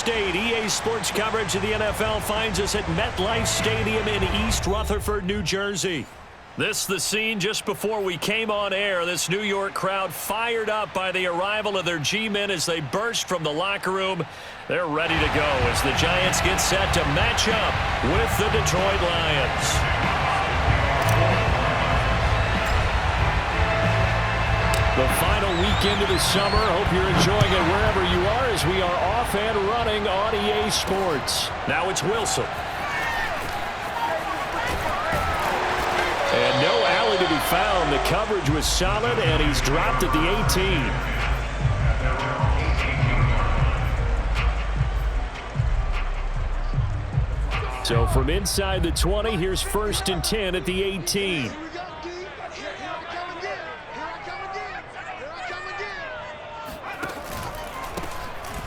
State. EA Sports coverage of the NFL finds us at MetLife Stadium in East Rutherford, New Jersey. This the scene just before we came on air. This New York crowd fired up by the arrival of their G-men as they burst from the locker room. They're ready to go as the Giants get set to match up with the Detroit Lions. The final weekend of the summer. Hope you're enjoying it wherever you are as we are off and running on EA Sports. Now it's Wilson. And no alley to be found. The coverage was solid, and he's dropped at the 18. So from inside the 20, here's 1st and 10 at the 18.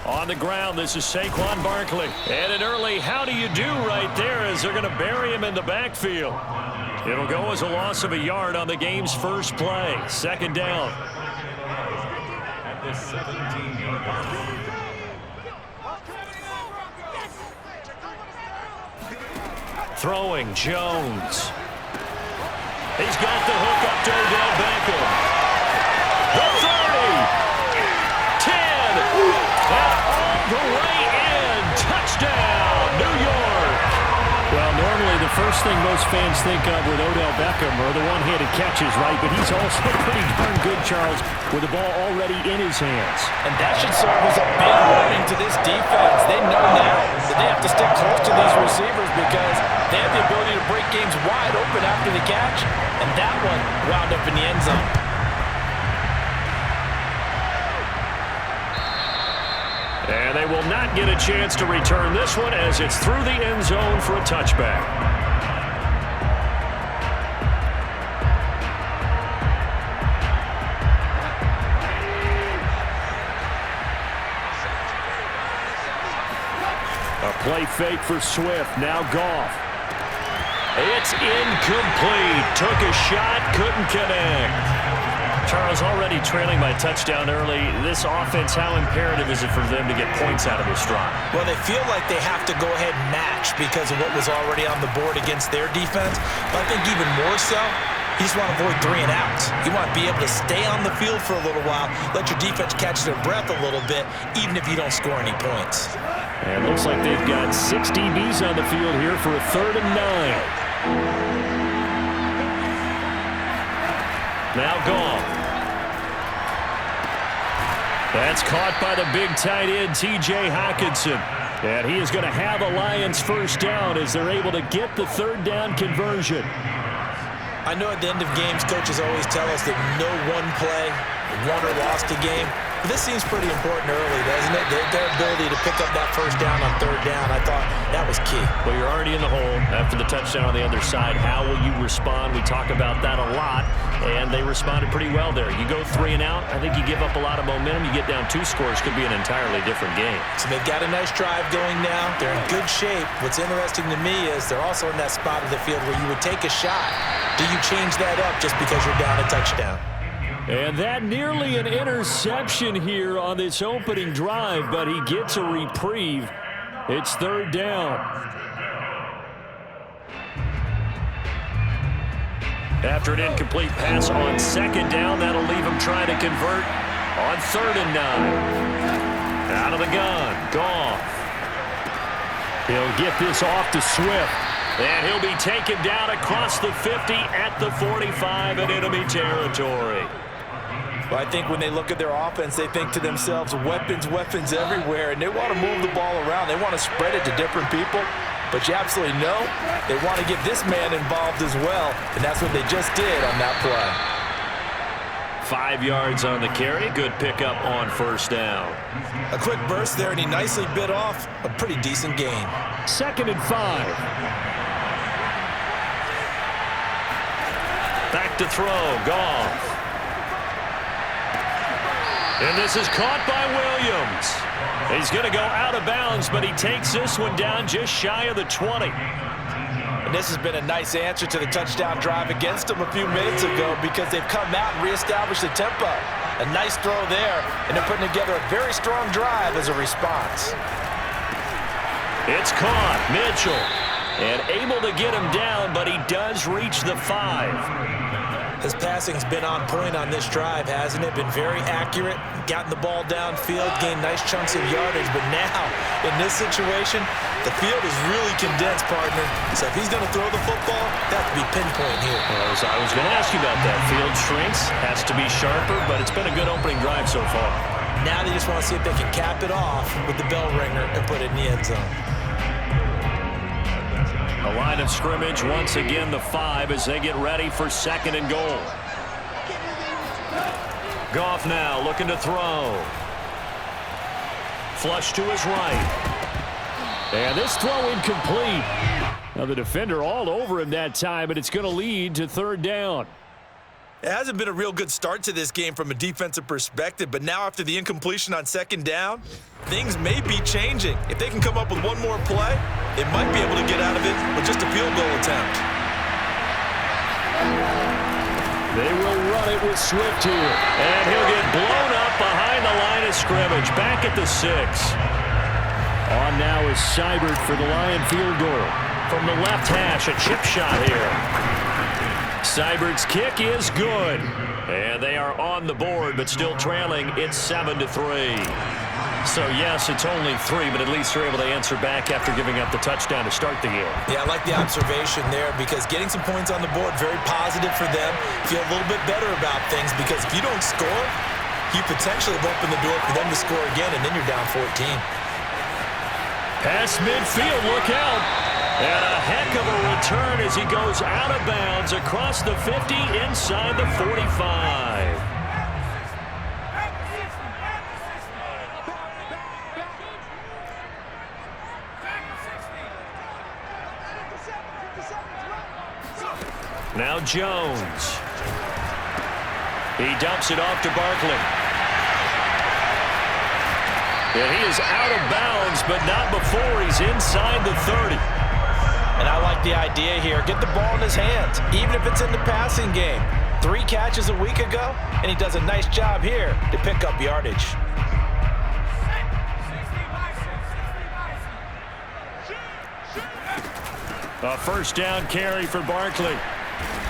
On the ground, this is Saquon Barkley. And an early how do you do right there as they're going to bury him in the backfield. It'll go as a loss of a yard on the game's first play. 2nd down. At the 17-yard line. Throwing, Jones. He's got the hook up to Odell Beckham. The 30. 10. And all the way in. Touchdown, New York. Well, normally the first thing most fans think of with Odell Beckham are the one-handed catches, right? But he's also pretty darn good, Charles, with the ball already in his hands. And that should serve as a big warning to this defense. They know now that they have to stick close to these receivers because they have the ability to break games wide open after the catch. And that one wound up in the end zone. And they will not get a chance to return this one as it's through the end zone for a touchback. A play fake for Swift. Now Goff. It's incomplete. Took a shot, couldn't connect. Charles, already trailing by touchdown early. This offense, how imperative is it for them to get points out of this drive? Well, they feel like they have to go ahead and match because of what was already on the board against their defense. But I think even more so, you just want to avoid 3 and outs. You want to be able to stay on the field for a little while, let your defense catch their breath a little bit, even if you don't score any points. And it looks like they've got 6 DBs on the field here for a 3rd and 9. Now Goff. That's caught by the big tight end, T.J. Hockenson. And he is going to have a Lions first down as they're able to get the 3rd down conversion. I know at the end of games, coaches always tell us that no one play won or lost a game. But this seems pretty important early, doesn't it? Their ability to pick up that first down on 3rd down, I thought that was key. Well, you're already in the hole after the touchdown on the other side. How will you respond? We talk about that a lot, and they responded pretty well there. You go 3 and out, I think you give up a lot of momentum. You get down 2 scores, could be an entirely different game. So they've got a nice drive going now. They're in good shape. What's interesting to me is they're also in that spot of the field where you would take a shot. Do you change that up just because you're down a touchdown? And that nearly an interception here on this opening drive, but he gets a reprieve. It's 3rd down. After an incomplete pass on 2nd down, that'll leave him trying to convert on 3rd and 9. Out of the gun, Goff. He'll get this off to Swift. And he'll be taken down across the 50 at the 45 in enemy territory. Well, I think when they look at their offense, they think to themselves, weapons, weapons everywhere, and they want to move the ball around. They want to spread it to different people, but you absolutely know they want to get this man involved as well, and that's what they just did on that play. 5 yards on the carry. Good pickup on 1st down. A quick burst there, and he nicely bit off a pretty decent gain. 2nd and 5. Back to throw, Goff. And this is caught by Williams. He's going to go out of bounds, but he takes this one down just shy of the 20. And this has been a nice answer to the touchdown drive against them a few minutes ago because they've come out and reestablished the tempo. A nice throw there, and they're putting together a very strong drive as a response. It's caught. Mitchell. And able to get him down, but he does reach the 5. His passing's been on point on this drive, hasn't it? Been very accurate, gotten the ball downfield, gained nice chunks of yardage. But now, in this situation, the field is really condensed, partner. So if he's going to throw the football, that has to be pinpoint here. Well, I was going to ask you about that. Field shrinks, has to be sharper, but it's been a good opening drive so far. Now they just want to see if they can cap it off with the bell ringer and put it in the end zone. The line of scrimmage, once again, the 5 as they get ready for 2nd and goal. Goff now looking to throw. Flush to his right. And this throw incomplete. Now the defender all over him that time, but it's going to lead to 3rd down. It hasn't been a real good start to this game from a defensive perspective, but now after the incompletion on 2nd down, things may be changing. If they can come up with one more play, they might be able to get out of it with just a field goal attempt. They will run it with Swift here. And he'll get blown up behind the line of scrimmage. Back at the 6. On now is Seibert for the Lion field goal. From the left hash, a chip shot here. Seibert's kick is good. And they are on the board, but still trailing. It's 7-3. So, yes, it's only 3, but at least they're able to answer back after giving up the touchdown to start the game. Yeah, I like the observation there because getting some points on the board, very positive for them. Feel a little bit better about things because if you don't score, you potentially have opened the door for them to score again, and then you're down 14. Pass midfield, look out. And a heck of a return as he goes out of bounds across the 50 inside the 45. Now Jones. He dumps it off to Barkley. And he is out of bounds, but not before he's inside the 30. And I like the idea here. Get the ball in his hands, even if it's in the passing game. 3 catches a week ago, and he does a nice job here to pick up yardage. A 1st down carry for Barkley.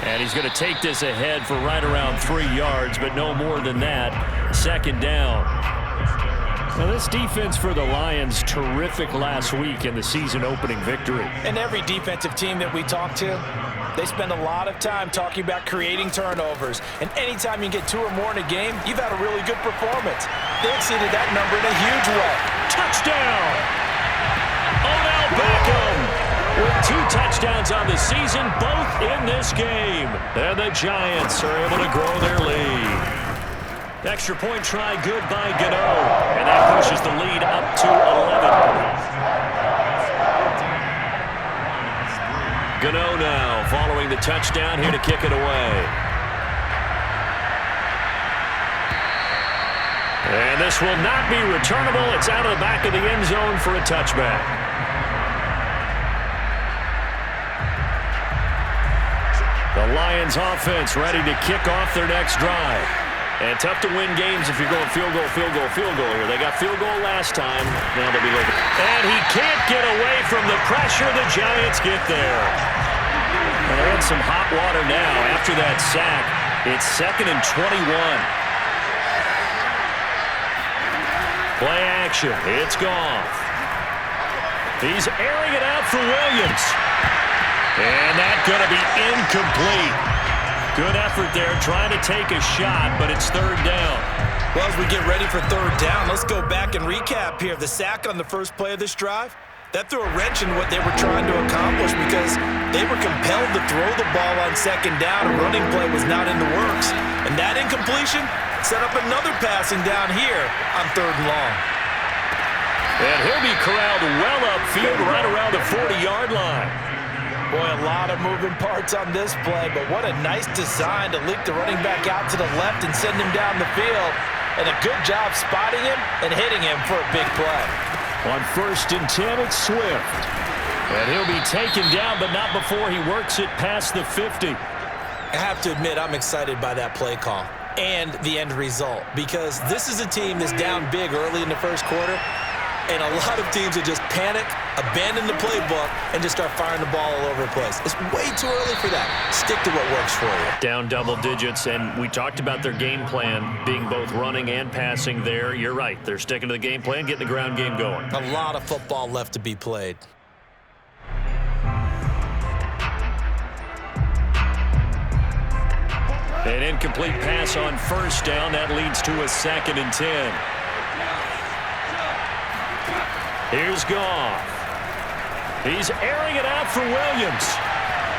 And he's going to take this ahead for right around 3 yards, but no more than that. 2nd down. Now, this defense for the Lions, terrific last week in the season-opening victory. And every defensive team that we talk to, they spend a lot of time talking about creating turnovers. And anytime you get 2 or more in a game, you've had a really good performance. They exceeded that number in a huge way. Touchdown! Odell Beckham with 2 touchdowns on the season, both in this game. And the Giants are able to grow their lead. Extra point try good by Gano. And that pushes the lead up to 11. Gano now following the touchdown here to kick it away. And this will not be returnable. It's out of the back of the end zone for a touchback. The Lions offense ready to kick off their next drive. And tough to win games if you're going field goal here. They got field goal last time. Now they'll be looking. And he can't get away from the pressure. The Giants get there. And they're in some hot water now after that sack. It's 2nd and 21. Play action. It's Goff. He's airing it out for Williams. And that's going to be incomplete. Good effort there, trying to take a shot, but it's 3rd down. Well, as we get ready for 3rd down, let's go back and recap here. The sack on the first play of this drive, that threw a wrench in what they were trying to accomplish because they were compelled to throw the ball on 2nd down. A running play was not in the works. And that incompletion set up another passing down here on 3rd and long. And he'll be corralled well upfield right around the 40-yard line. Boy, a lot of moving parts on this play, but what a nice design to leak the running back out to the left and send him down the field. And a good job spotting him and hitting him for a big play. On 1st and 10, it's Swift. And he'll be taken down, but not before he works it past the 50. I have to admit, I'm excited by that play call and the end result because this is a team that's down big early in the 1st quarter. And a lot of teams will just panic, abandon the playbook, and just start firing the ball all over the place. It's way too early for that. Stick to what works for you. Down double digits, and we talked about their game plan being both running and passing there. You're right. They're sticking to the game plan, getting the ground game going. A lot of football left to be played. An incomplete pass on first down. That leads to a 2nd and 10. Here's Goff. He's airing it out for Williams.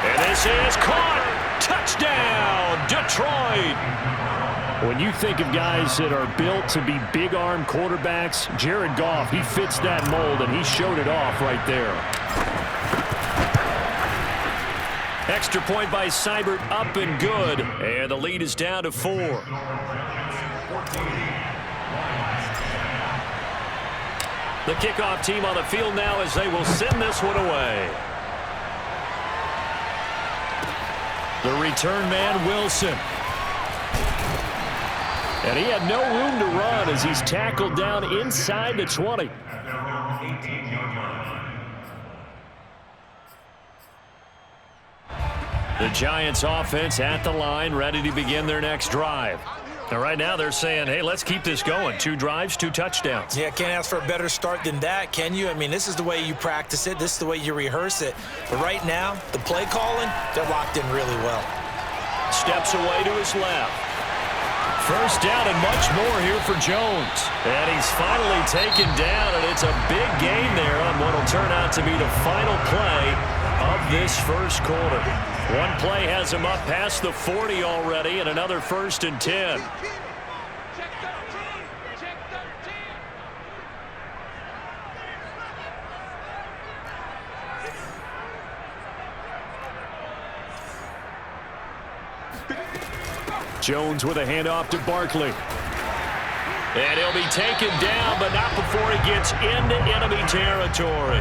And this is caught. Touchdown, Detroit. When you think of guys that are built to be big-arm quarterbacks, Jared Goff, he fits that mold, and he showed it off right there. Extra point by Seibert, up and good. And the lead is down to 4. The kickoff team on the field now as they will send this one away. The return man, Wilson. And he had no room to run as he's tackled down inside the 20. The Giants offense at the line, ready to begin their next drive. And right now they're saying, hey, let's keep this going. 2 drives, 2 touchdowns. Yeah, can't ask for a better start than that, can you? I mean, this is the way you practice it. This is the way you rehearse it. But right now, the play calling, they're locked in really well. Steps away to his left. First down and much more here for Jones. And he's finally taken down, and it's a big gain there on what will turn out to be the final play of this first quarter. One play has him up past the 40 already, and another 1st and 10. Jones with a handoff to Barkley. And he'll be taken down, but not before he gets into enemy territory.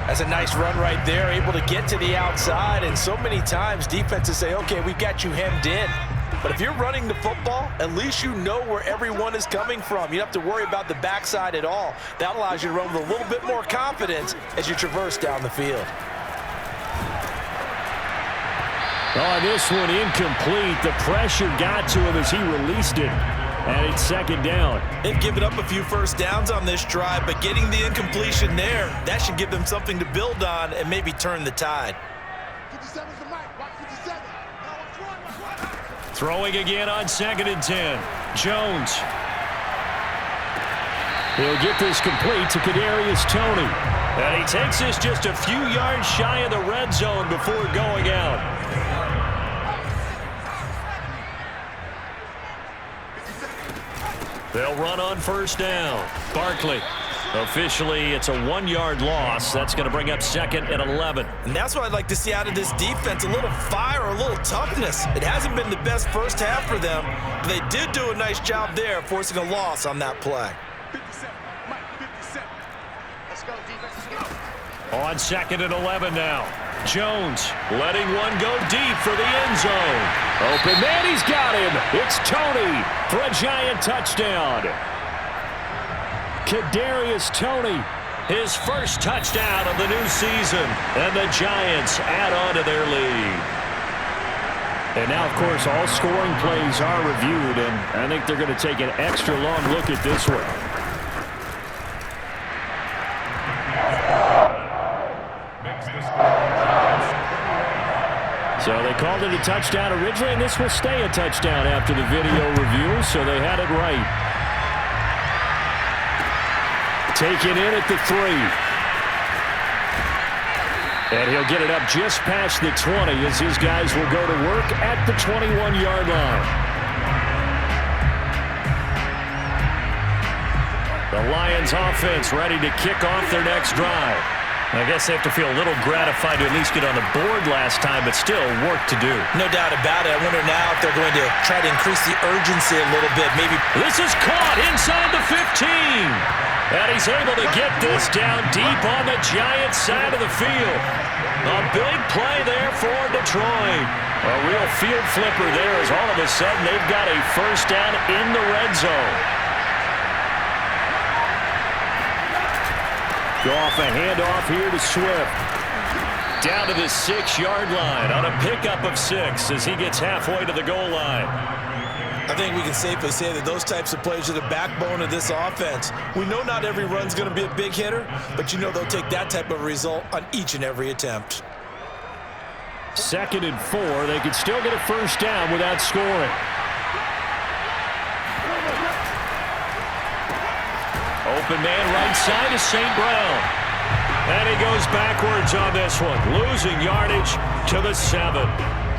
That's a nice run right there, able to get to the outside. And so many times defenses say, okay, we've got you hemmed in. But if you're running the football, at least you know where everyone is coming from. You don't have to worry about the backside at all. That allows you to run with a little bit more confidence as you traverse down the field. Oh, this one incomplete. The pressure got to him as he released it. And it's 2nd down. They've given up a few first downs on this drive, but getting the incompletion there, that should give them something to build on and maybe turn the tide. 57's the mic. Watch 57. Throwing again on 2nd and 10. Jones. He'll get this complete to Kadarius Toney. And he takes this just a few yards shy of the red zone before going out. They'll run on first down. Barkley. Officially, it's a 1-yard loss. That's going to bring up 2nd and 11. And that's what I'd like to see out of this defense, a little fire, a little toughness. It hasn't been the best first half for them, but they did do a nice job there forcing a loss on that play. 57. Mike, 57. Let's go, defense. Let's go. On 2nd and 11 now. Jones letting one go deep for the end zone. Open man, he's got him. It's Toney for a Giant touchdown. Kadarius Toney. His first touchdown of the new season. And the Giants add on to their lead. And now, of course, all scoring plays are reviewed, and I think they're going to take an extra long look at this one. So they called it a touchdown originally, and this will stay a touchdown after the video review, so they had it right. Taken in at the 3. And he'll get it up just past the 20 as his guys will go to work at the 21-yard line. The Lions offense ready to kick off their next drive. I guess they have to feel a little gratified to at least get on the board last time, but still work to do. No doubt about it. I wonder now if they're going to try to increase the urgency a little bit. Maybe this is caught inside the 15. And he's able to get this down deep on the Giants side of the field. A big play there for Detroit. A real field flipper there as all of a sudden they've got a first down in the red zone. Goff a handoff here to Swift. Down to the 6-yard line on a pickup of 6 as he gets halfway to the goal line. I think we can safely say that those types of plays are the backbone of this offense. We know not every run's going to be a big hitter, but you know they'll take that type of result on each and every attempt. 2nd and 4. They could still get a first down without scoring. Open man right side is St. Brown. And he goes backwards on this one, losing yardage to the 7.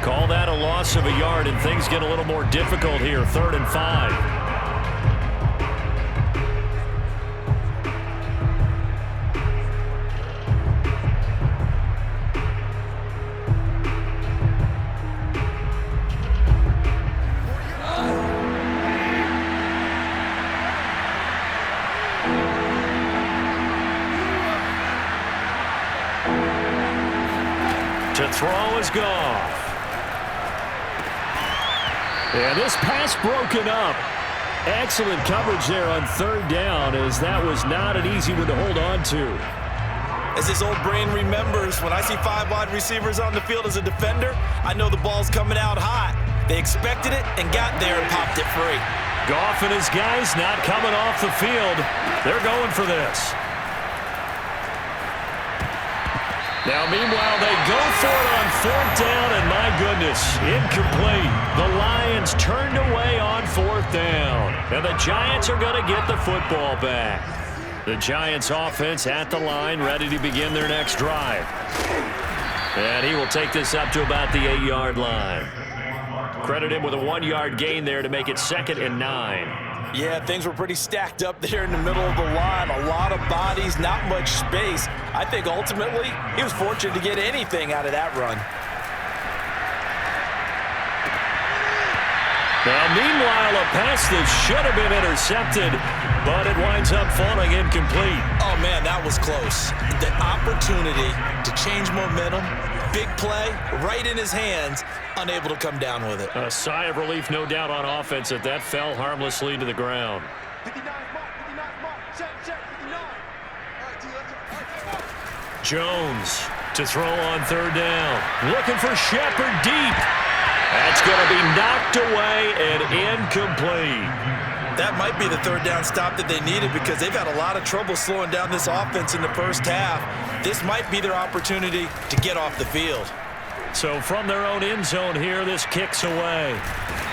Call that a loss of a yard, and things get a little more difficult here, 3rd and 5. To throw is Goff. And this pass broken up. Excellent coverage there on 3rd down, as that was not an easy one to hold on to. As his old brain remembers, when I see 5 wide receivers on the field as a defender, I know the ball's coming out hot. They expected it and got there and popped it free. Goff and his guys not coming off the field. They're going for this. Now, meanwhile, they go for it on 4th down, and my goodness, incomplete. The Lions turned away on 4th down, and the Giants are going to get the football back. The Giants offense at the line, ready to begin their next drive. And he will take this up to about the 8-yard line. Credit him with a 1-yard gain there to make it 2nd and 9. Yeah, things were pretty stacked up there in the middle of the line. A lot of bodies, not much space. I think ultimately he was fortunate to get anything out of that run. Now, meanwhile, a pass that should have been intercepted, but it winds up falling incomplete. Oh, man, that was close. The opportunity to change momentum, big play, right in his hands, unable to come down with it. A sigh of relief, no doubt, on offense that fell harmlessly to the ground. 59 mark, check, 59. All right, T, let's go. Jones to throw on 3rd down. Looking for Shepard deep. That's going to be knocked away and incomplete. That might be the 3rd down stop that they needed because they've had a lot of trouble slowing down this offense in the first half. This might be their opportunity to get off the field. So from their own end zone here, this kicks away.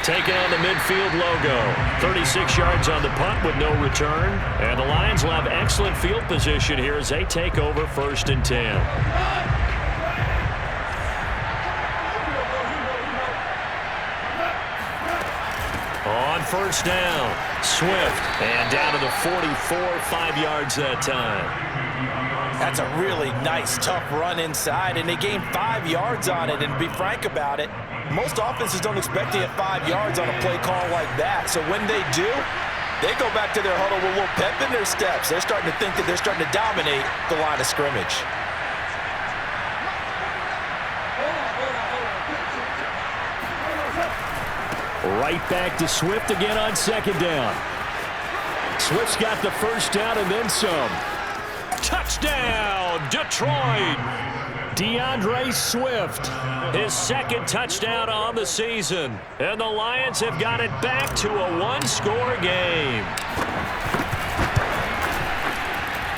Taking on the midfield logo. 36 yards on the punt with no return. And the Lions will have excellent field position here as they take over 1st and 10. On 1st down, Swift, and down to the 44, 5 yards that time. That's a really nice, tough run inside, and they gained 5 yards on it. And to be frank about it, most offenses don't expect to get 5 yards on a play call like that. So when they do, they go back to their huddle with a little pep in their steps. They're starting to think that they're starting to dominate the line of scrimmage. Right back to Swift again on 2nd down. Swift's got the first down and then some. Touchdown, Detroit! DeAndre Swift. His 2nd touchdown on the season. And the Lions have got it back to a 1-score game.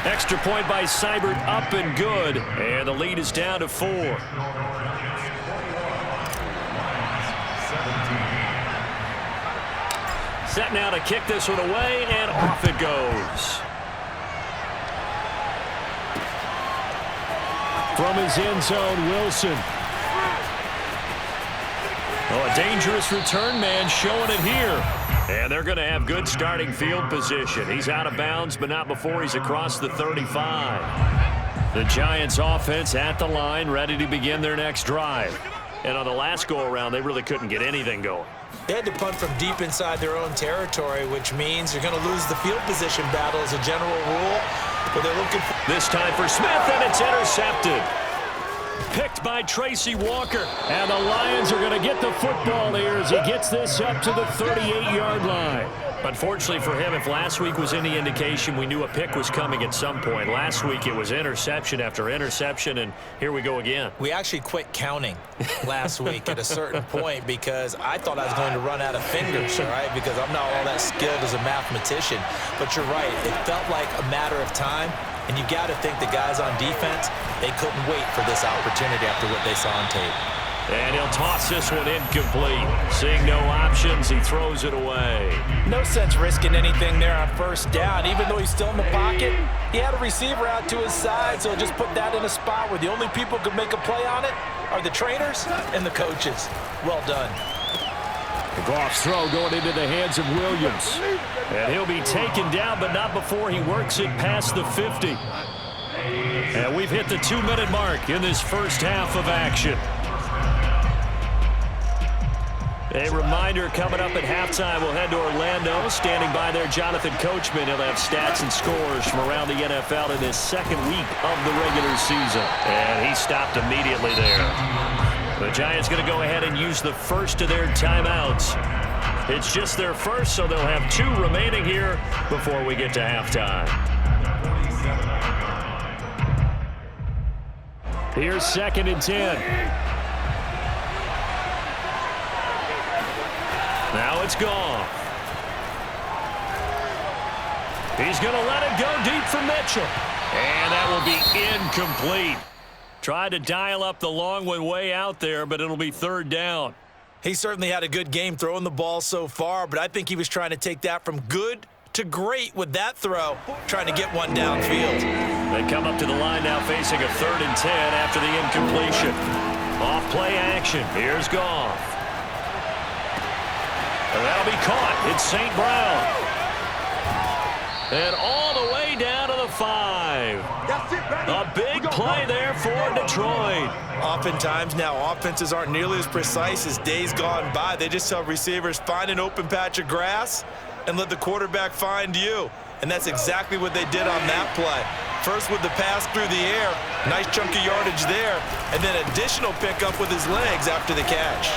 Extra point by Seibert, up and good. And the lead is down to 4. Set now to kick this one away, and off it goes. From his end zone, Wilson. Oh, a dangerous return man showing it here. And they're going to have good starting field position. He's out of bounds, but not before he's across the 35. The Giants offense at the line, ready to begin their next drive. And on the last go-around, they really couldn't get anything going. They had to punt from deep inside their own territory, which means you're going to lose the field position battle as a general rule. But they're looking for this time for Smith, and it's intercepted. Picked by Tracy Walker. And the Lions are going to get the football here as he gets this up to the 38-yard line. Unfortunately for him, if last week was any indication, we knew a pick was coming at some point. Last week it was interception after interception, and here we go again. We actually quit counting last week at a certain point because I thought I was going to run out of fingers, all right, because I'm not all that skilled as a mathematician. But you're right. It felt like a matter of time, and you got to think the guys on defense, they couldn't wait for this opportunity after what they saw on tape. And he'll toss this one incomplete. Seeing no options, he throws it away. No sense risking anything there on first down. Even though he's still in the pocket, he had a receiver out to his side, so just put that in a spot where the only people who could make a play on it are the trainers and the coaches. Well done. Goff's throw going into the hands of Williams. And he'll be taken down, but not before he works it past the 50. And we've hit the 2-minute mark in this first half of action. A reminder, coming up at halftime, we'll head to Orlando. Standing by there, Jonathan Coachman. He'll have stats and scores from around the NFL in his second week of the regular season. And he stopped immediately there. The Giants going to go ahead and use the first of their timeouts. It's just their first, so they'll have 2 remaining here before we get to halftime. Here's 2nd and 10. Now it's gone. He's going to let it go deep for Mitchell. And that will be incomplete. Tried to dial up the long one way out there, but it'll be 3rd down. He certainly had a good game throwing the ball so far, but I think he was trying to take that from good to great with that throw, trying to get one downfield. They come up to the line now facing a 3rd and 10 after the incompletion. Off play action. Here's Goff. And that'll be caught. It's St. Brown. And all the way down to the 5. A big play there for Detroit. Oftentimes now offenses aren't nearly as precise as days gone by. They just tell receivers, find an open patch of grass and let the quarterback find you. And that's exactly what they did on that play. First with the pass through the air, nice chunk of yardage there, and then additional pickup with his legs after the catch.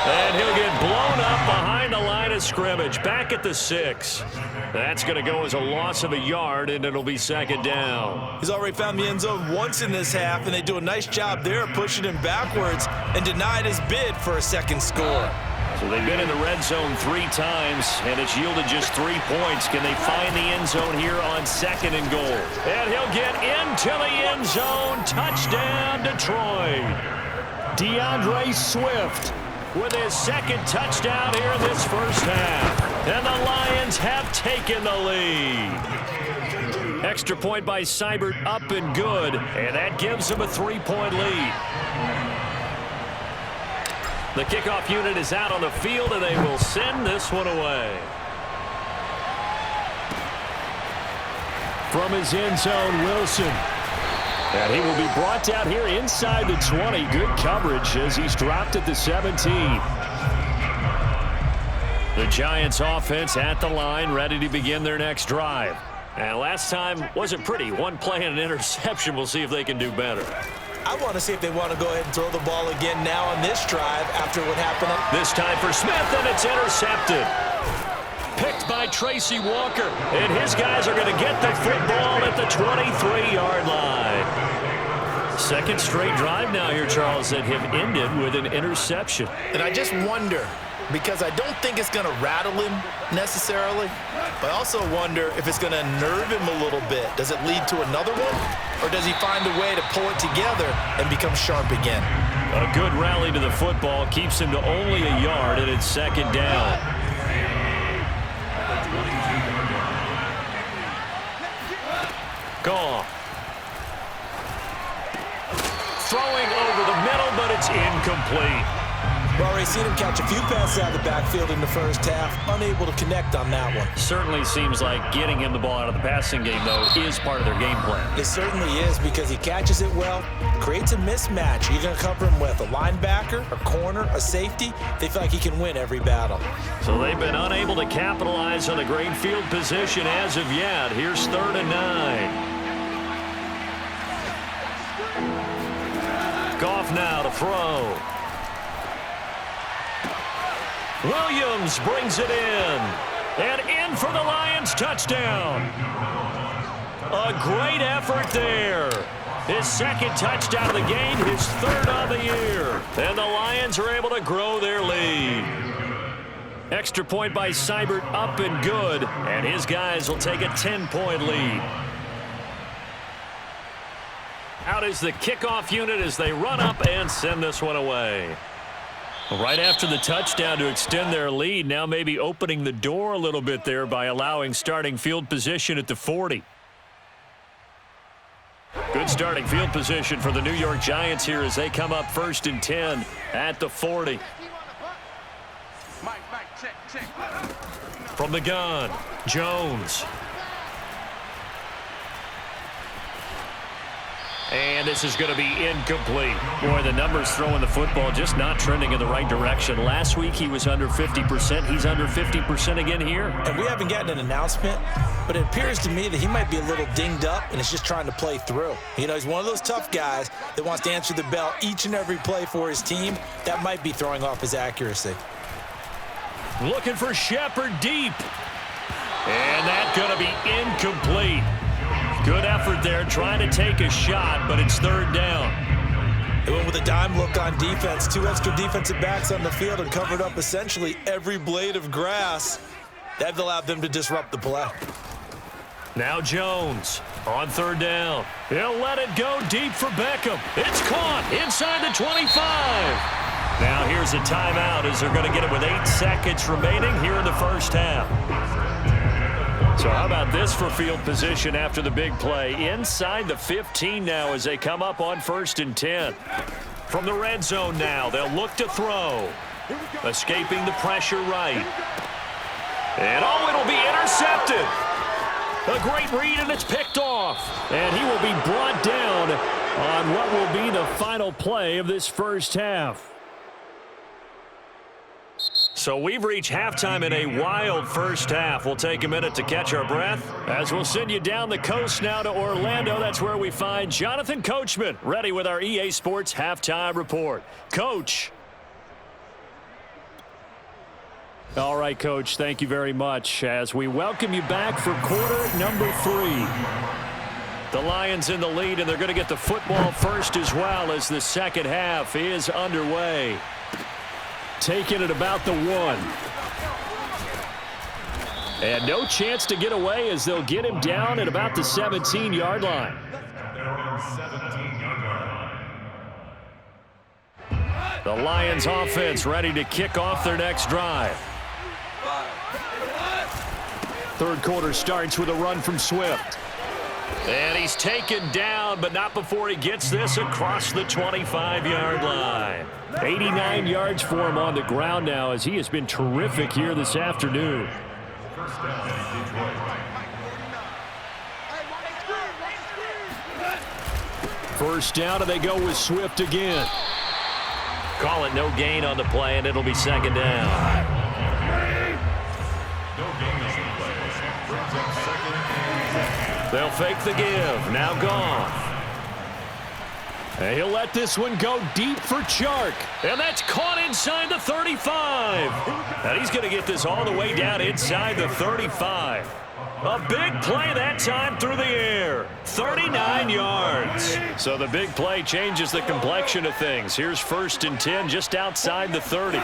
And he'll get blown up behind the line of scrimmage, back at the 6. That's going to go as a loss of a yard, and it'll be 2nd down. He's already found the end zone once in this half, and they do a nice job there pushing him backwards and denied his bid for a 2nd score. So they've been in the red zone 3 times, and it's yielded just 3 points. Can they find the end zone here on 2nd and goal? And he'll get into the end zone. Touchdown, Detroit. DeAndre Swift with his 2nd touchdown here in this first half. And the Lions have taken the lead. Extra point by Seibert, up and good, and that gives them a 3-point lead. The kickoff unit is out on the field, and they will send this one away. From his end zone, Wilson. And he will be brought down here inside the 20. Good coverage as he's dropped at the 17. The Giants offense at the line, ready to begin their next drive. And last time wasn't pretty. 1 play and an interception. We'll see if they can do better. I want to see if they want to go ahead and throw the ball again now on this drive after what happened. This time for Smith, and it's intercepted. Picked by Tracy Walker. And his guys are going to get the football at the 23-yard line. 2nd straight drive now here, Charles, that have ended with an interception. And I just wonder, because I don't think it's going to rattle him necessarily, but I also wonder if it's going to nerve him a little bit. Does it lead to another one, or does he find a way to pull it together and become sharp again? A good rally to the football keeps him to only a yard, and it's 2nd down. Goff. Throwing over the middle, but it's incomplete. We've already seen him catch a few passes out of the backfield in the first half, unable to connect on that one. Certainly seems like getting him the ball out of the passing game, though, is part of their game plan. It certainly is, because he catches it well, creates a mismatch. You're going to cover him with a linebacker, a corner, a safety. They feel like he can win every battle. So they've been unable to capitalize on the great field position as of yet. Here's 3rd and 9. Goff now to throw. Williams brings it in. And in for the Lions touchdown. A great effort there. His second touchdown of the game, his third of the year. And the Lions are able to grow their lead. Extra point by Seibert, up and good. And his guys will take a 10-point lead. Out is the kickoff unit as they run up and send this one away. Right after the touchdown to extend their lead, now maybe opening the door a little bit there by allowing starting field position at the 40. Good starting field position for the New York Giants here as they come up 1st and 10 at the 40. From the gun, Jones. And this is going to be incomplete. Boy, the numbers throwing the football just not trending in the right direction. Last week he was under 50%. He's under 50% again here. And we haven't gotten an announcement, but it appears to me that he might be a little dinged up and is just trying to play through. You know, he's one of those tough guys that wants to answer the bell each and every play for his team. That might be throwing off his accuracy. Looking for Shepard deep. And that's going to be incomplete. Good effort there, trying to take a shot, but it's 3rd down. They went with a dime look on defense. 2 extra defensive backs on the field and covered up essentially every blade of grass. That allowed them to disrupt the play. Now Jones on 3rd down. He'll let it go deep for Beckham. It's caught inside the 25. Now here's a timeout as they're going to get it with 8 seconds remaining here in the first half. So how about this for field position after the big play? Inside the 15 now as they come up on 1st and 10. From the red zone now, they'll look to throw. Escaping the pressure right. And oh, it'll be intercepted. A great read, and it's picked off. And he will be brought down on what will be the final play of this first half. So we've reached halftime in a wild first half. We'll take a minute to catch our breath as we'll send you down the coast now to Orlando. That's where we find Jonathan Coachman ready with our EA Sports halftime report. Coach. All right, Coach, thank you very much as we welcome you back for quarter number 3. The Lions in the lead, and they're going to get the football first as well as the second half is underway. Taking it about the 1. And no chance to get away as they'll get him down at about the 17-yard line. The Lions offense ready to kick off their next drive. Third quarter starts with a run from Swift. And he's taken down, but not before he gets this across the 25-yard line. 89 yards for him on the ground now as he has been terrific here this afternoon. First down, and they go with Swift again. Call it no gain on the play, and it'll be 2nd down. They'll fake the give. Now Goff. And he'll let this one go deep for Chark. And that's caught inside the 35. And he's going to get this all the way down inside the 35. A big play that time through the air. 39 yards. So the big play changes the complexion of things. Here's 1st and 10 just outside the 30.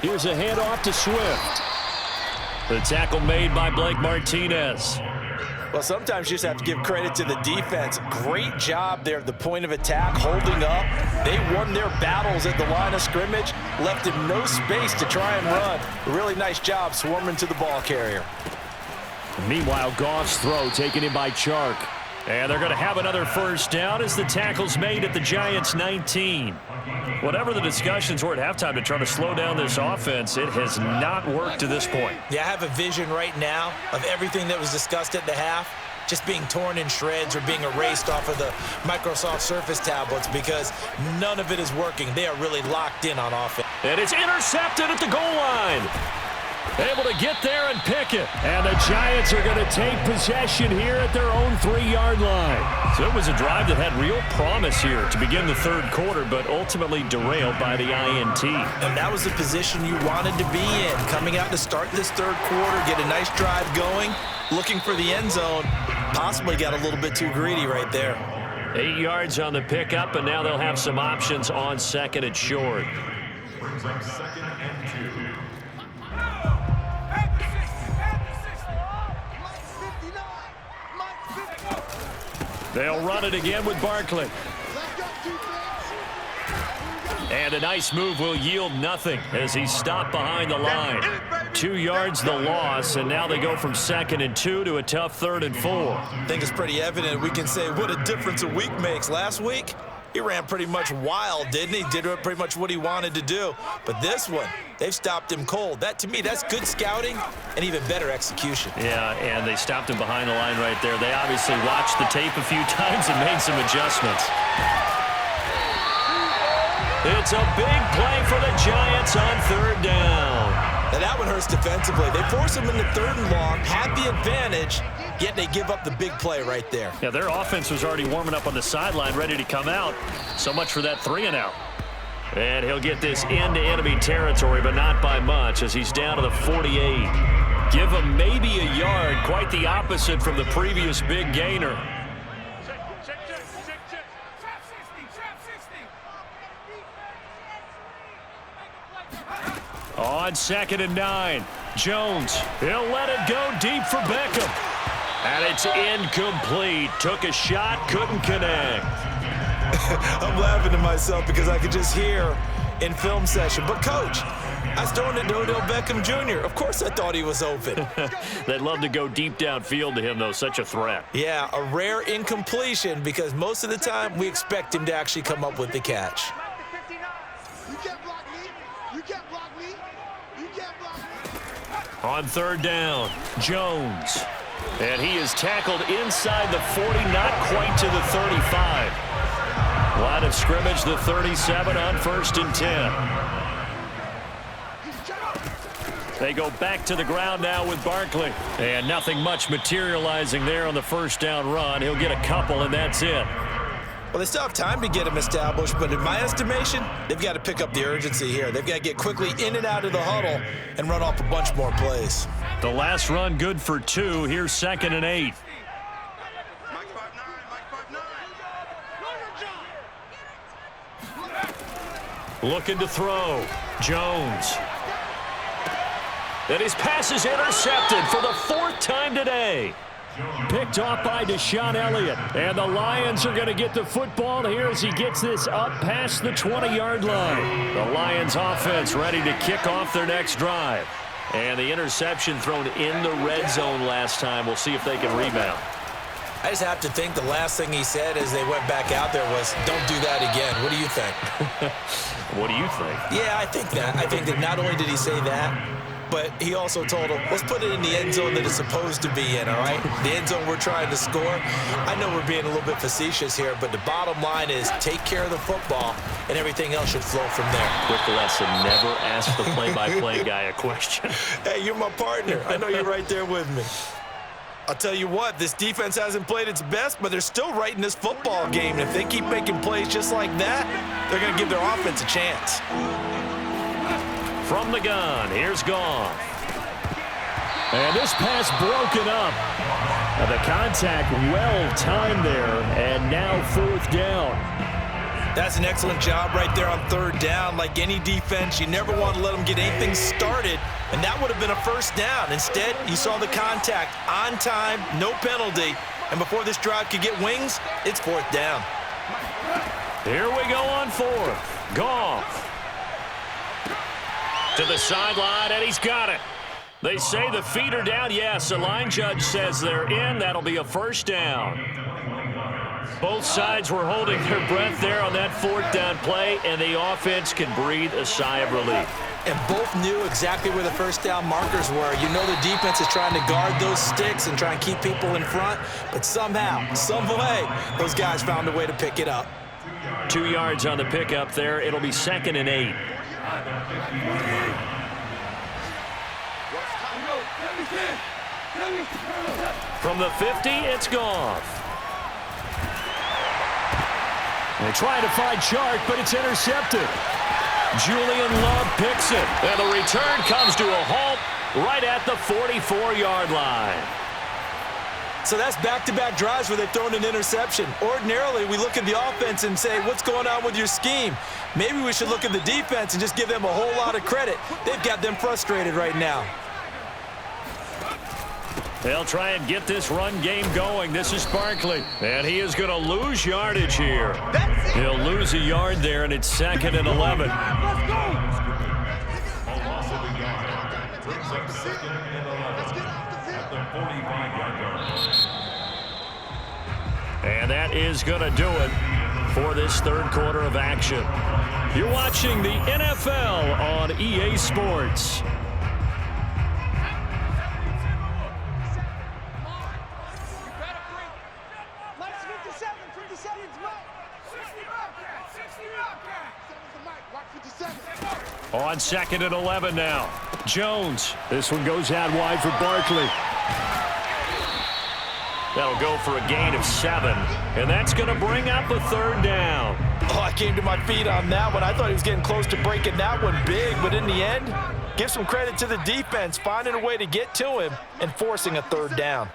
Here's a handoff to Swift. The tackle made by Blake Martinez. Well, sometimes you just have to give credit to the defense. Great job there at the point of attack, holding up. They won their battles at the line of scrimmage, left him no space to try and run. A really nice job swarming to the ball carrier. Meanwhile, Goff's throw taken in by Chark. And they're going to have another first down as the tackle's made at the Giants' 19. Whatever the discussions were at halftime to try to slow down this offense, it has not worked to this point. Yeah, I have a vision right now of everything that was discussed at the half just being torn in shreds or being erased off of the Microsoft Surface tablets because none of it is working. They are really locked in on offense. And it's intercepted at the goal line. Able to get there and pick it. And the Giants are going to take possession here at their own 3-yard line. So it was a drive that had real promise here to begin the third quarter, but ultimately derailed by the INT. And that was the position you wanted to be in. Coming out to start this third quarter, get a nice drive going, looking for the end zone. Possibly got a little bit too greedy right there. 8 yards on the pickup, and now they'll have some options on second and short. Brings up 2nd and 2. They'll run it again with Barkley. And a nice move will yield nothing as he's stopped behind the line. 2 yards the loss, and now they go from 2nd and 2 to a tough 3rd and 4. I think it's pretty evident. We can say what a difference a week makes. Last week, he ran pretty much wild, didn't he? Did pretty much what he wanted to do. But this one, they've stopped him cold. That, to me, that's good scouting and even better execution. Yeah, and they stopped him behind the line right there. They obviously watched the tape a few times and made some adjustments. It's a big play for the Giants on 3rd down. Now that one hurts defensively. They force him into 3rd and long, have the advantage, yet they give up the big play right there. Yeah, their offense was already warming up on the sideline, ready to come out. So much for that 3 and out. And he'll get this into enemy territory, but not by much as he's down to the 48. Give him maybe a yard, quite the opposite from the previous big gainer. On 2nd and 9, Jones, he'll let it go deep for Beckham. And it's incomplete. Took a shot, couldn't connect. I'm laughing to myself because I could just hear in film session. But, Coach, I was throwing it to Odell Beckham Jr. Of course I thought he was open. They'd love to go deep downfield to him, though. Such a threat. Yeah, a rare incompletion because most of the time we expect him to actually come up with the catch. On 3rd down, Jones. And he is tackled inside the 40, not quite to the 35. Line of scrimmage, the 37 on 1st and 10. They go back to the ground now with Barkley. And nothing much materializing there on the 1st down run. He'll get a couple, and that's it. Well, they still have time to get him established, but in my estimation, they've got to pick up the urgency here. They've got to get quickly in and out of the huddle and run off a bunch more plays. The last run good for 2. Here's 2nd and 8. Looking to throw. Jones. And his pass is intercepted for the 4th time today. Picked off by Deshaun Elliott. And the Lions are going to get the football here as he gets this up past the 20-yard line. The Lions offense ready to kick off their next drive. And the interception thrown in the red zone last time. We'll see if they can rebound. I just have to think the last thing he said as they went back out there was, don't do that again. What do you think? What do you think? Yeah, I think that. I think that not only did he say that, but he also told him, let's put it in the end zone that it's supposed to be in, all right? The end zone we're trying to score. I know we're being a little bit facetious here, but the bottom line is take care of the football, and everything else should flow from there. Quick lesson, never ask the play-by-play guy a question. Hey, you're my partner. I know you're right there with me. I'll tell you what, this defense hasn't played its best, but they're still right in this football game. And if they keep making plays just like that, they're going to give their offense a chance. From the gun, here's Goff. And this pass broken up. And the contact well-timed there, and now 4th down. That's an excellent job right there on 3rd down. Like any defense, you never want to let them get anything started, and that would have been a 1st down. Instead, you saw the contact on time, no penalty, and before this drive could get wings, it's 4th down. Here we go on 4th. Goff. To the sideline, and he's got it. They say the feet are down. Yes, the line judge says they're in. That'll be a 1st down. Both sides were holding their breath there on that 4th down play, and the offense can breathe a sigh of relief. And both knew exactly where the 1st down markers were. You know the defense is trying to guard those sticks and try and keep people in front, but somehow, some way, those guys found a way to pick it up. 2 yards on the pickup there. It'll be 2nd and 8. From the 50, it's Goff. They try to find Chark, but it's intercepted. Julian Love picks it. And the return comes to a halt right at the 44-yard line. So that's back-to-back drives where they've thrown an interception. Ordinarily, we look at the offense and say, what's going on with your scheme? Maybe we should look at the defense and just give them a whole lot of credit. They've got them frustrated right now. They'll try and get this run game going. This is Barkley. And he is going to lose yardage here. He'll lose a yard there, and it's 2nd and 11. And that is going to do it for this third quarter of action. You're watching the NFL on EA Sports. On 2nd and 11 now. Jones. This one goes out wide for Barkley. That'll go for a gain of 7. And that's going to bring up a third down. Oh, I came to my feet on that one. I thought he was getting close to breaking that one big, but in the end, give some credit to the defense, finding a way to get to him and forcing a third down.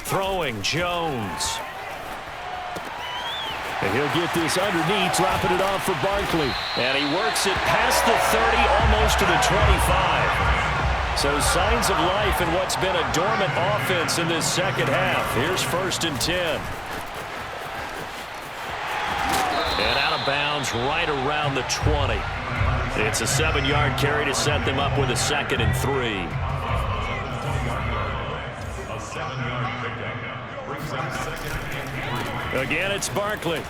Throwing Jones. And he'll get this underneath, dropping it off for Barkley. And he works it past the 30, almost to the 25. So signs of life in what's been a dormant offense in this second half. Here's 1st and 10. And out of bounds right around the 20. It's a 7-yard carry to set them up with a 2nd and 3. A 7-yard pickup brings up 2nd and 3. Again, it's Barkley.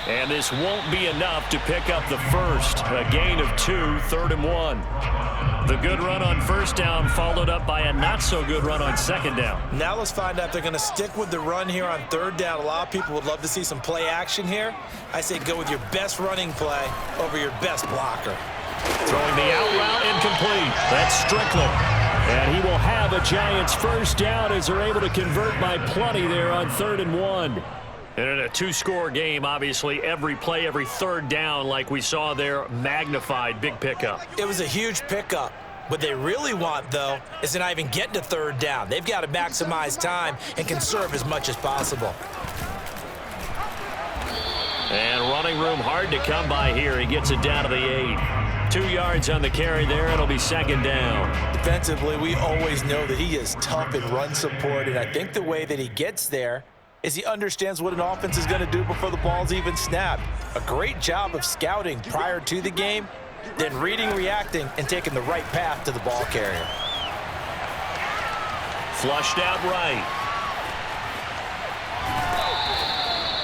And this won't be enough to pick up the first. A gain of 2, 3rd and 1. The good run on 1st down followed up by a not-so-good run on 2nd down. Now let's find out if they're going to stick with the run here on 3rd down. A lot of people would love to see some play action here. I say go with your best running play over your best blocker. Throwing the out route incomplete. That's Strickland. And he will have a Giants 1st down as they're able to convert by plenty there on 3rd and 1. And in a 2-score game, obviously, every play, every 3rd down, like we saw there, magnified. Big pickup. It was a huge pickup. What they really want, though, is to not even get to 3rd down. They've got to maximize time and conserve as much as possible. And running room hard to come by here. He gets it down to the 8. 2 yards on the carry there. It'll be 2nd down. Defensively, we always know that he is tough in run support, and I think the way that he gets there is he understands what an offense is going to do before the ball's even snapped. A great job of scouting prior to the game, then reading, reacting, and taking the right path to the ball carrier. Flushed out right.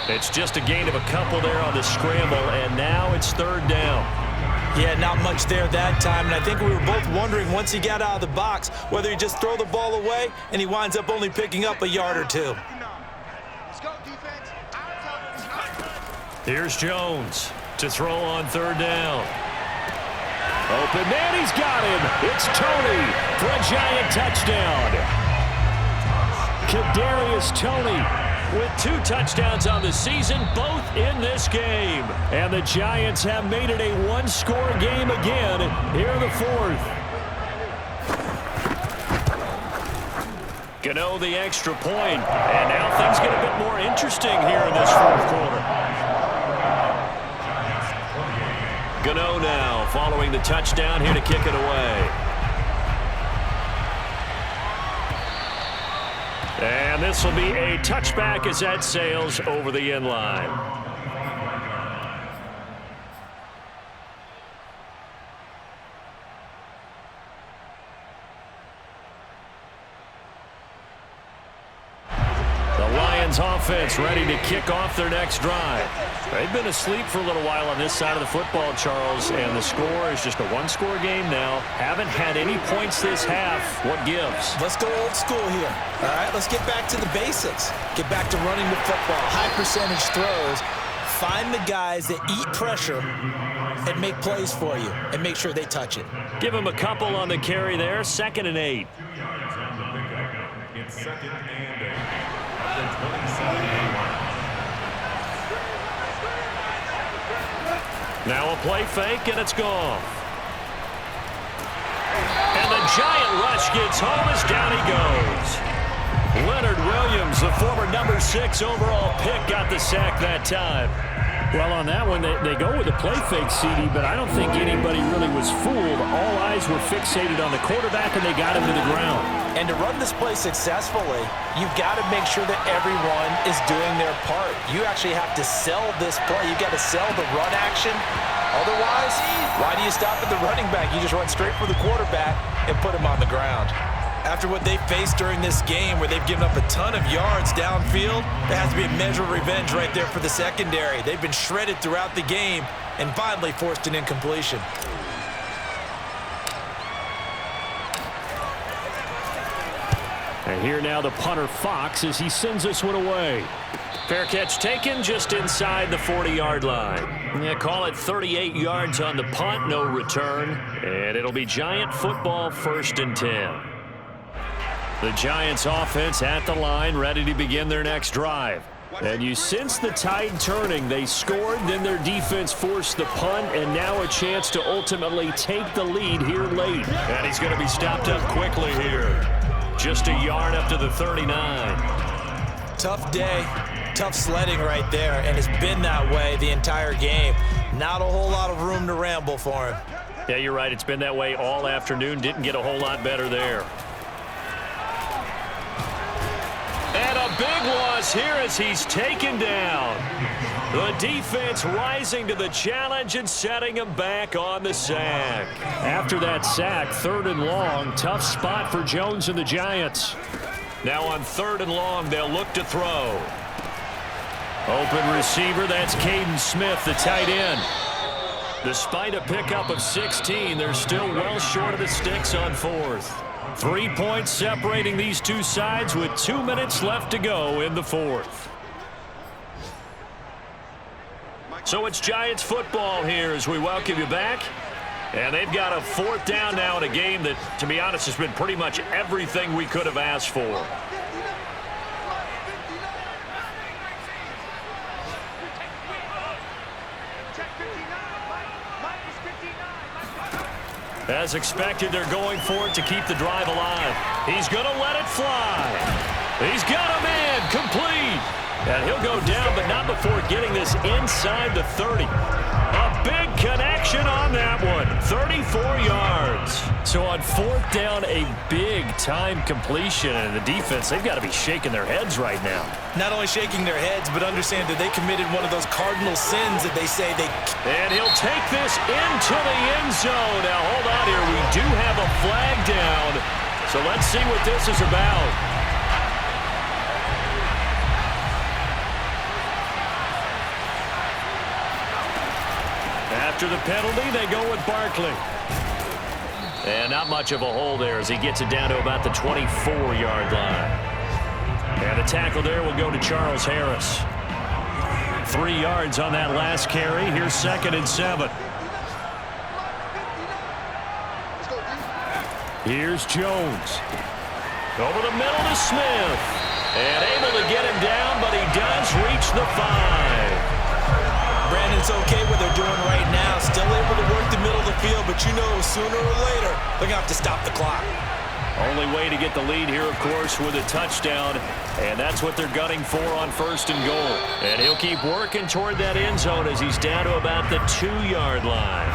It's just a gain of a couple there on the scramble, and now it's 3rd down. Yeah, not much there that time, and I think we were both wondering once he got out of the box whether he just throw the ball away and he winds up only picking up a yard or 2. Here's Jones to throw on 3rd down. Open man, he's got him. It's Tony for a Giant touchdown. Kadarius Toney with 2 touchdowns on the season, both in this game. And the Giants have made it a 1-score game again here in the 4th. Gano the extra point, and now things get a bit more interesting here in this 4th quarter. Gano now following the touchdown here to kick it away. And this will be a touchback as that sails over the end line. Offense ready to kick off their next drive. They've been asleep for a little while on this side of the football, Charles, and the score is just a 1-score game now. Haven't had any points this half. What gives? Let's go old school here. All right, let's get back to the basics. Get back to running the football. High percentage throws. Find the guys that eat pressure and make plays for you and make sure they touch it. Give him a couple on the carry there. 2nd and 8. 2 yards on the pickup. It's 2nd and 8. The 27-yard line. Now a play fake, and it's gone. And the giant rush gets home as down he goes. Leonard Williams, the former number 6 overall pick, got the sack that time. Well, on that one, they go with a play fake, CD, but I don't think anybody really was fooled. All eyes were fixated on the quarterback, and they got him to the ground. And to run this play successfully, you've got to make sure that everyone is doing their part. You actually have to sell this play. You've got to sell the run action. Otherwise, why do you stop at the running back? You just run straight for the quarterback and put him on the ground. After what they faced during this game where they've given up a ton of yards downfield, there has to be a measure of revenge right there for the secondary. They've been shredded throughout the game and finally forced an incompletion. And here now the punter Fox as he sends this one away. Fair catch taken just inside the 40-yard line. Yeah, call it 38 yards on the punt, no return. And it'll be Giant football, 1st and 10. The Giants offense at the line, ready to begin their next drive. And you sense the tide turning. They scored, then their defense forced the punt, and now a chance to ultimately take the lead here late. And he's going to be stopped up quickly here. Just a yard up to the 39. Tough day, tough sledding right there, and it's been that way the entire game. Not a whole lot of room to ramble for him. Yeah, you're right. It's been that way all afternoon. Didn't get a whole lot better there. And a big loss here as he's taken down. The defense rising to the challenge and setting him back on the sack. After that sack, 3rd and long, tough spot for Jones and the Giants. Now on 3rd and long, they'll look to throw. Open receiver, that's Caden Smith, the tight end. Despite a pickup of 16, they're still well short of the sticks on 4th. 3 points separating these two sides with 2 minutes left to go in the 4th. So it's Giants football here as we welcome you back. And they've got a 4th down now in a game that, to be honest, has been pretty much everything we could have asked for. As expected, they're going for it to keep the drive alive. He's going to let it fly. He's got him in, complete. And he'll go down, but not before getting this inside the 30. A big connection on that one, 34 yards. So on 4th down, a big-time completion. And the defense, they've got to be shaking their heads right now. Not only shaking their heads, but understand that they committed one of those cardinal sins that they say they... And he'll take this into the end zone. Now, hold on here. We do have a flag down. So let's see what this is about. After the penalty, they go with Barkley. And not much of a hole there as he gets it down to about the 24-yard line. And the tackle there will go to Charles Harris. 3 yards on that last carry. Here's 2nd and 7. Here's Jones. Over the middle to Smith. And able to get him down, but he does reach the 5. Brandon's okay what they're doing right now. Still able to work the middle of the field, but you know sooner or later they're going to have to stop the clock. Only way to get the lead here, of course, with a touchdown, and that's what they're gunning for on 1st and goal. And he'll keep working toward that end zone as he's down to about the 2-yard line.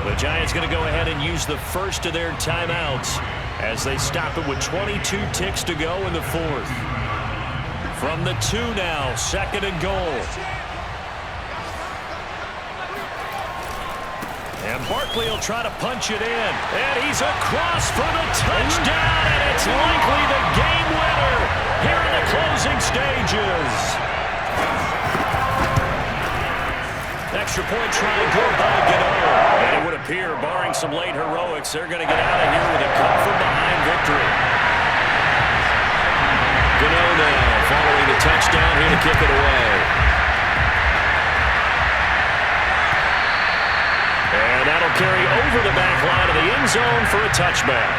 The Giants going to go ahead and use the first of their timeouts as they stop it with 22 ticks to go in the 4th. From the 2 now, 2nd and goal. And Barkley will try to punch it in. And he's across for the touchdown, and it's likely the game winner here in the closing stages. Extra point try good by Gano. And it would appear, barring some late heroics, they're going to get out of here with a come-from-behind victory. Gano now following the touchdown here to kick it away. carry over the back line of the end zone for a touchback.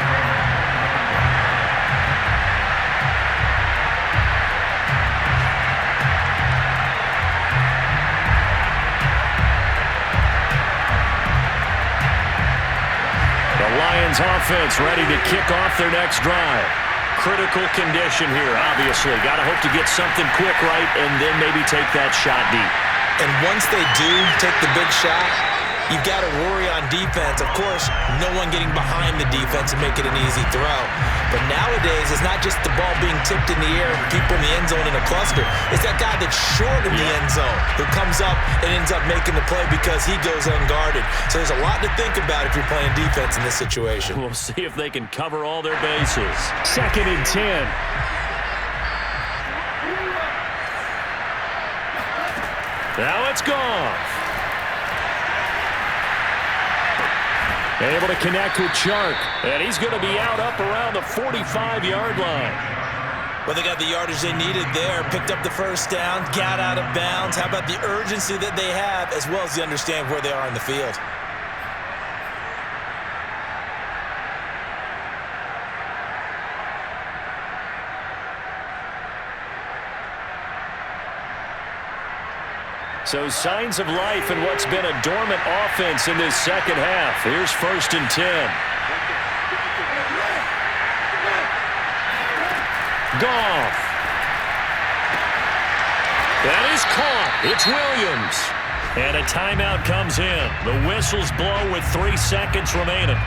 Lions offense ready to kick off their next drive. Critical condition here, obviously. Got to hope to get something quick right and then maybe take that shot deep. And once they do take the big shot, you've got to worry on defense. Of course, no one getting behind the defense and make it an easy throw. But nowadays, it's not just the ball being tipped in the air and people in the end zone in a cluster. It's that guy that's short of the end zone who comes up and ends up making the play because he goes unguarded. So there's a lot to think about if you're playing defense in this situation. We'll see if they can cover all their bases. 2nd and 10. Now it's Goff. Able to connect with Chark. And he's going to be out up around the 45-yard line. Well, they got the yardage they needed there. Picked up the first down, got out of bounds. How about the urgency that they have as well as the understand where they are in the field? So signs of life in what's been a dormant offense in this second half. Here's 1st and 10. Goff. That is caught. It's Williams. And a timeout comes in. The whistles blow with 3 seconds remaining.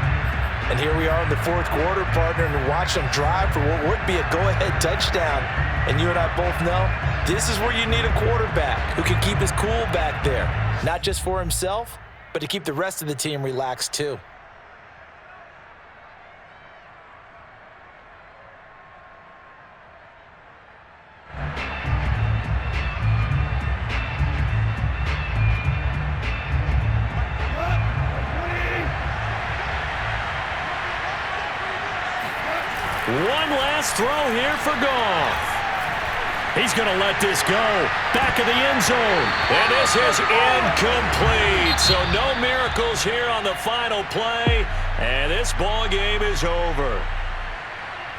And here we are in the 4th quarter, partner, and watch them drive for what would be a go-ahead touchdown. And you and I both know this is where you need a quarterback who can keep his cool back there. Not just for himself, but to keep the rest of the team relaxed too. One last throw here for Goff. He's going to let this go. Back of the end zone. And this is incomplete. So no miracles here on the final play. And this ball game is over.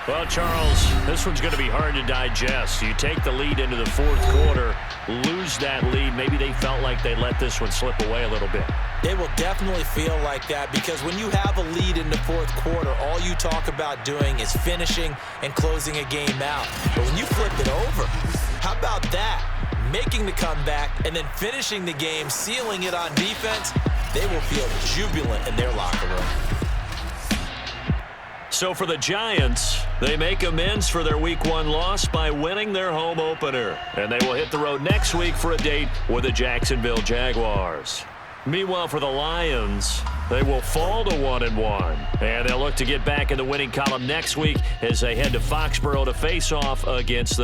Well, Charles, this one's going to be hard to digest. You take the lead into the 4th quarter, lose that lead. Maybe they felt like they let this one slip away a little bit. They will definitely feel like that because when you have a lead in the 4th quarter, all you talk about doing is finishing and closing a game out. But when you flip it over, how about that? Making the comeback and then finishing the game, sealing it on defense, they will feel jubilant in their locker room. So for the Giants, they make amends for their Week 1 loss by winning their home opener. And they will hit the road next week for a date with the Jacksonville Jaguars. Meanwhile, for the Lions, they will fall to 1-1. And they'll look to get back in the winning column next week as they head to Foxborough to face off against the